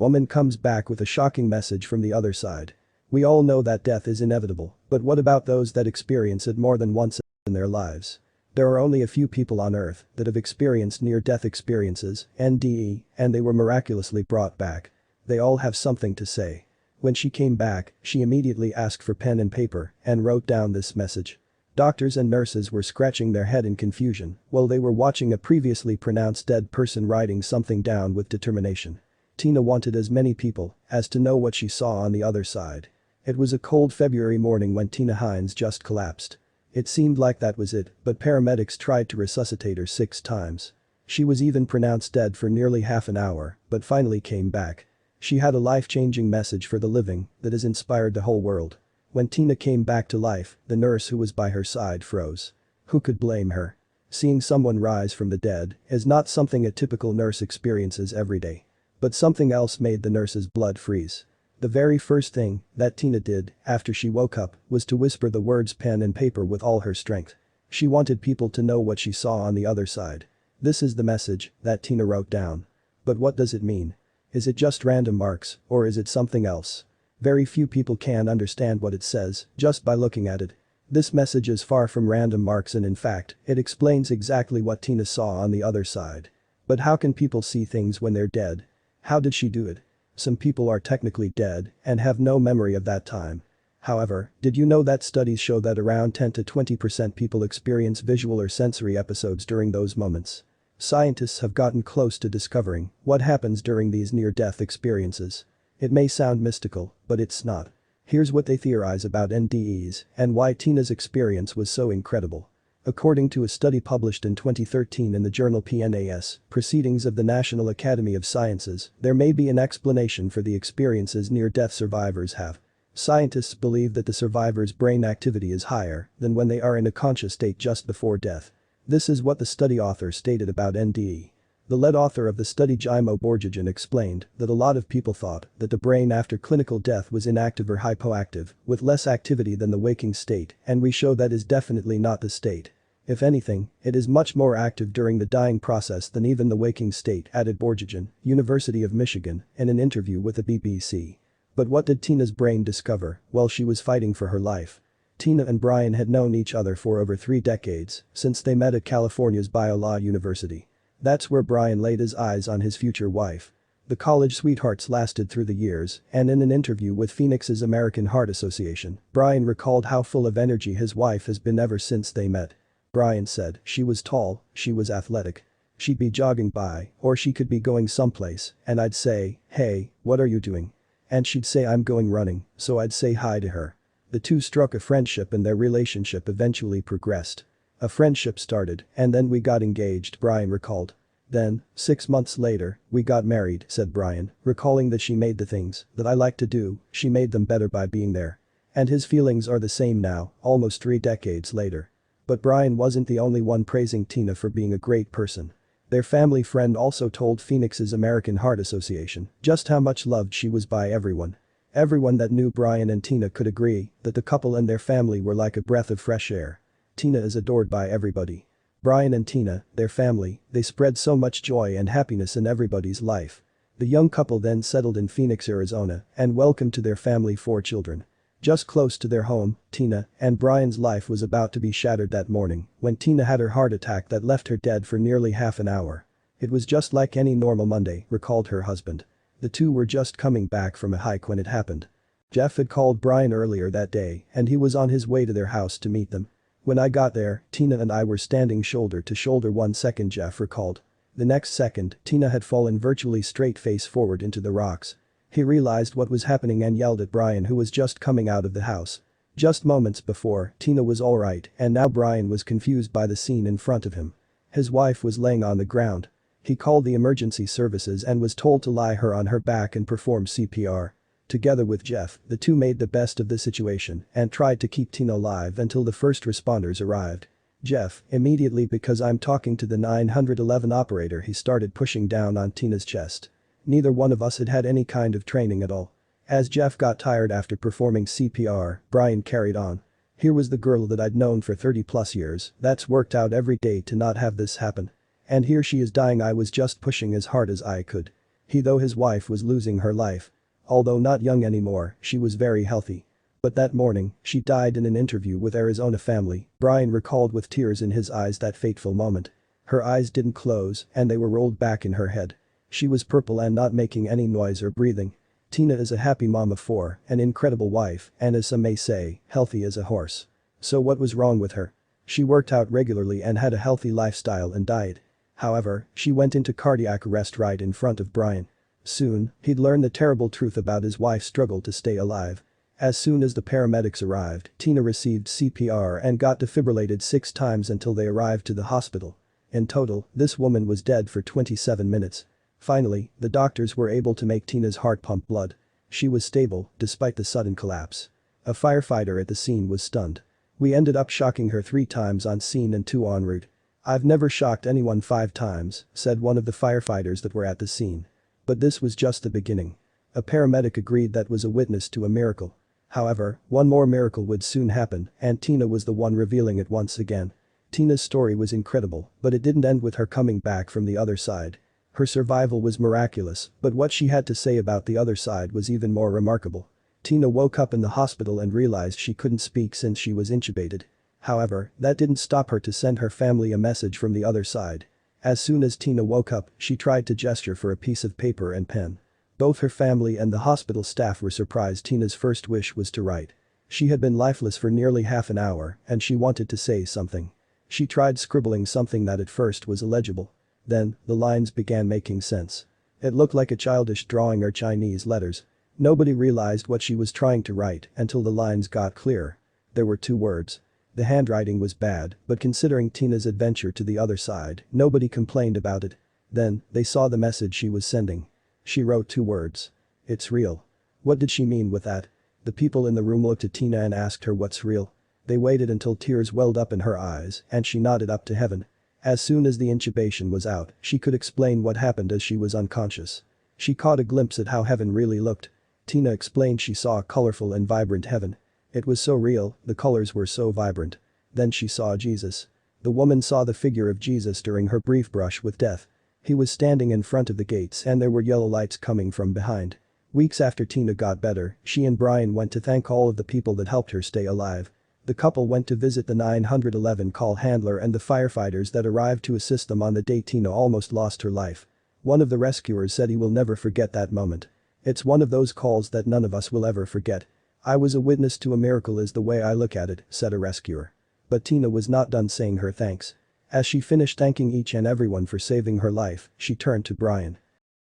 Woman comes back with a shocking message from the other side. We all know that death is inevitable, but what about those that experience it more than once in their lives? There are only a few people on Earth that have experienced near-death experiences, NDE, and they were miraculously brought back. They all have something to say. When she came back, she immediately asked for pen and paper and wrote down this message. Doctors and nurses were scratching their head in confusion while they were watching a previously pronounced dead person writing something down with determination. Tina wanted as many people as to know what she saw on the other side. It was a cold February morning when Tina Hines just collapsed. It seemed like that was it, but paramedics tried to resuscitate her 6 times. She was even pronounced dead for nearly half an hour, but finally came back. She had a life-changing message for the living that has inspired the whole world. When Tina came back to life, the nurse who was by her side froze. Who could blame her? Seeing someone rise from the dead is not something a typical nurse experiences every day. But something else made the nurse's blood freeze. The very first thing that Tina did after she woke up was to whisper the words pen and paper with all her strength. She wanted people to know what she saw on the other side. This is the message that Tina wrote down. But what does it mean? Is it just random marks, or is it something else? Very few people can understand what it says just by looking at it. This message is far from random marks and in fact, it explains exactly what Tina saw on the other side. But how can people see things when they're dead? How did she do it? Some people are technically dead and have no memory of that time. However, did you know that studies show that around 10 to 20% people experience visual or sensory episodes during those moments? Scientists have gotten close to discovering what happens during these near-death experiences. It may sound mystical, but it's not. Here's what they theorize about NDEs and why Tina's experience was so incredible. According to a study published in 2013 in the journal PNAS, Proceedings of the National Academy of Sciences, there may be an explanation for the experiences near-death survivors have. Scientists believe that the survivors' brain activity is higher than when they are in a conscious state just before death. This is what the study author stated about NDE. The lead author of the study Jimo Borjajan explained that a lot of people thought that the brain after clinical death was inactive or hypoactive, with less activity than the waking state, and we show that is definitely not the state. If anything, it is much more active during the dying process than even the waking state, added Borjajan, University of Michigan, in an interview with the BBC. But what did Tina's brain discover while she was fighting for her life? Tina and Brian had known each other for over 3 decades since they met at California's BioLaw University. That's where Brian laid his eyes on his future wife. The college sweethearts lasted through the years, and in an interview with Phoenix's American Heart Association, Brian recalled how full of energy his wife has been ever since they met. Brian said, "She was tall, she was athletic. She'd be jogging by, or she could be going someplace, and I'd say, 'Hey, what are you doing?' And she'd say I'm going running, so I'd say hi to her." The two struck a friendship and their relationship eventually progressed. A friendship started, and then we got engaged, Brian recalled. Then, 6 months later, we got married, said Brian, recalling that she made the things that I like to do, she made them better by being there. And his feelings are the same now, almost 3 decades later. But Brian wasn't the only one praising Tina for being a great person. Their family friend also told Phoenix's American Heart Association just how much loved she was by everyone. Everyone that knew Brian and Tina could agree that the couple and their family were like a breath of fresh air. Tina is adored by everybody. Brian and Tina, their family, they spread so much joy and happiness in everybody's life. The young couple then settled in Phoenix, Arizona, and welcomed to their family 4 children. Just close to their home, Tina and Brian's life was about to be shattered that morning when Tina had her heart attack that left her dead for nearly half an hour. It was just like any normal Monday, recalled her husband. The two were just coming back from a hike when it happened. Jeff had called Brian earlier that day and he was on his way to their house to meet them. When I got there, Tina and I were standing shoulder to shoulder. 1 second, Jeff recalled. The next second, Tina had fallen virtually straight face forward into the rocks. He realized what was happening and yelled at Brian, who was just coming out of the house. Just moments before, Tina was alright and now Brian was confused by the scene in front of him. His wife was laying on the ground. He called the emergency services and was told to lie her on her back and perform CPR. Together with Jeff, the two made the best of the situation and tried to keep Tina alive until the first responders arrived. Jeff, immediately, because I'm talking to the 911 operator, he started pushing down on Tina's chest. Neither one of us had had any kind of training at all. As Jeff got tired after performing CPR, Brian carried on. Here was the girl that I'd known for 30+ years, that's worked out every day to not have this happen. And here she is dying. I was just pushing as hard as I could. Though his wife was losing her life. Although not young anymore, she was very healthy. But that morning, she died in an interview with Arizona Family. Brian recalled with tears in his eyes that fateful moment. Her eyes didn't close, and they were rolled back in her head. She was purple and not making any noise or breathing. Tina is a happy mom of 4, an incredible wife, and as some may say, healthy as a horse. So what was wrong with her? She worked out regularly and had a healthy lifestyle and diet. However, she went into cardiac arrest right in front of Brian. Soon, he'd learn the terrible truth about his wife's struggle to stay alive. As soon as the paramedics arrived, Tina received CPR and got defibrillated 6 times until they arrived to the hospital. In total, this woman was dead for 27 minutes. Finally, the doctors were able to make Tina's heart pump blood. She was stable, despite the sudden collapse. A firefighter at the scene was stunned. We ended up shocking her 3 times on scene and 2 en route. I've never shocked anyone 5 times, said one of the firefighters that were at the scene. But this was just the beginning. A paramedic agreed that was a witness to a miracle. However, one more miracle would soon happen, and Tina was the one revealing it once again. Tina's story was incredible, but it didn't end with her coming back from the other side. Her survival was miraculous, but what she had to say about the other side was even more remarkable. Tina woke up in the hospital and realized she couldn't speak since she was intubated. However, that didn't stop her to send her family a message from the other side. As soon as Tina woke up, she tried to gesture for a piece of paper and pen. Both her family and the hospital staff were surprised. Tina's first wish was to write. She had been lifeless for nearly half an hour, and she wanted to say something. She tried scribbling something that at first was illegible. Then, the lines began making sense. It looked like a childish drawing or Chinese letters. Nobody realized what she was trying to write until the lines got clearer. There were 2 words. The handwriting was bad, but considering Tina's adventure to the other side, nobody complained about it. Then, they saw the message she was sending. She wrote 2 words. It's real. What did she mean with that? The people in the room looked at Tina and asked her what's real. They waited until tears welled up in her eyes and she nodded up to heaven. As soon as the intubation was out, she could explain what happened as she was unconscious. She caught a glimpse at how heaven really looked. Tina explained she saw a colorful and vibrant heaven. It was so real, the colors were so vibrant. Then she saw Jesus. The woman saw the figure of Jesus during her brief brush with death. He was standing in front of the gates and there were yellow lights coming from behind. Weeks after Tina got better, she and Brian went to thank all of the people that helped her stay alive. The couple went to visit the 911 call handler and the firefighters that arrived to assist them on the day Tina almost lost her life. One of the rescuers said he will never forget that moment. It's one of those calls that none of us will ever forget. I was a witness to a miracle is the way I look at it, said a rescuer. But Tina was not done saying her thanks. As she finished thanking each and everyone for saving her life, she turned to Brian.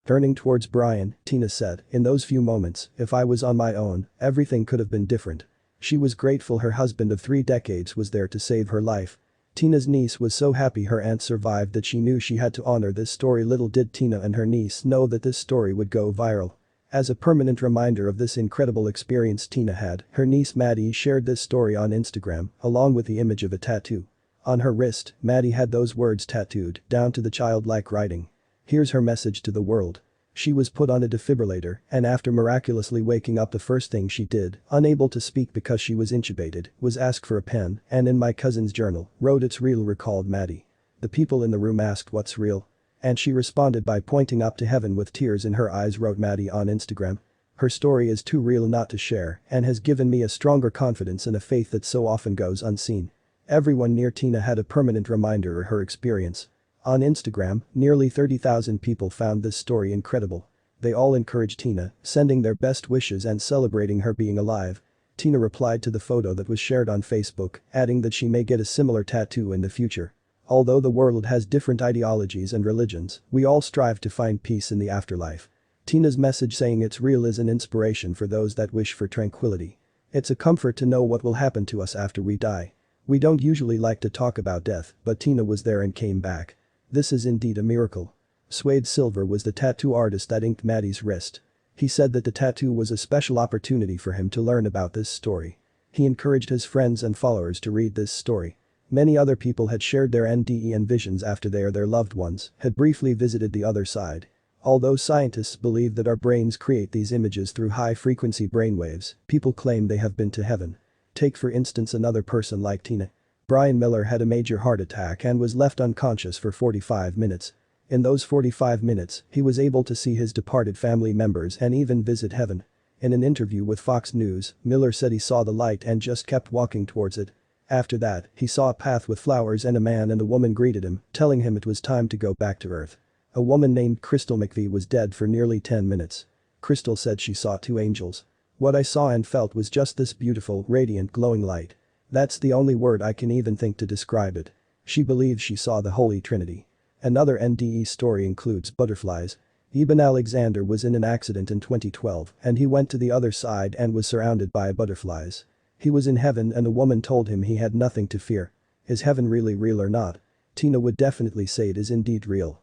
Turning towards Brian, Tina said, in those few moments, if I was on my own, everything could have been different. She was grateful her husband of 3 decades was there to save her life. Tina's niece was so happy her aunt survived that she knew she had to honor this story. Little did Tina and her niece know that this story would go viral. As a permanent reminder of this incredible experience Tina had, her niece Maddie shared this story on Instagram, along with the image of a tattoo. On her wrist, Maddie had those words tattooed, down to the childlike writing. Here's her message to the world. She was put on a defibrillator, and after miraculously waking up the first thing she did, unable to speak because she was intubated, was ask for a pen, and in my cousin's journal, wrote it's real, recalled Maddie. The people in the room asked what's real? And she responded by pointing up to heaven with tears in her eyes, wrote Maddie on Instagram. Her story is too real not to share and has given me a stronger confidence and a faith that so often goes unseen. Everyone near Tina had a permanent reminder of her experience. On Instagram, nearly 30,000 people found this story incredible. They all encouraged Tina, sending their best wishes and celebrating her being alive. Tina replied to the photo that was shared on Facebook, adding that she may get a similar tattoo in the future. Although the world has different ideologies and religions, we all strive to find peace in the afterlife. Tina's message saying it's real is an inspiration for those that wish for tranquility. It's a comfort to know what will happen to us after we die. We don't usually like to talk about death, but Tina was there and came back. This is indeed a miracle. Suede Silver was the tattoo artist that inked Maddie's wrist. He said that the tattoo was a special opportunity for him to learn about this story. He encouraged his friends and followers to read this story. Many other people had shared their NDE and visions after they or their loved ones had briefly visited the other side. Although scientists believe that our brains create these images through high-frequency brainwaves, people claim they have been to heaven. Take for instance another person like Tina. Brian Miller had a major heart attack and was left unconscious for 45 minutes. In those 45 minutes, he was able to see his departed family members and even visit heaven. In an interview with Fox News, Miller said he saw the light and just kept walking towards it. After that, he saw a path with flowers and a man and the woman greeted him, telling him it was time to go back to Earth. A woman named Crystal McVie was dead for nearly 10 minutes. Crystal said she saw two angels. What I saw and felt was just this beautiful, radiant, glowing light. That's the only word I can even think to describe it. She believes she saw the Holy Trinity. Another NDE story includes butterflies. Eben Alexander was in an accident in 2012 and he went to the other side and was surrounded by butterflies. He was in heaven and a woman told him he had nothing to fear. Is heaven really real or not? Tina would definitely say it is indeed real.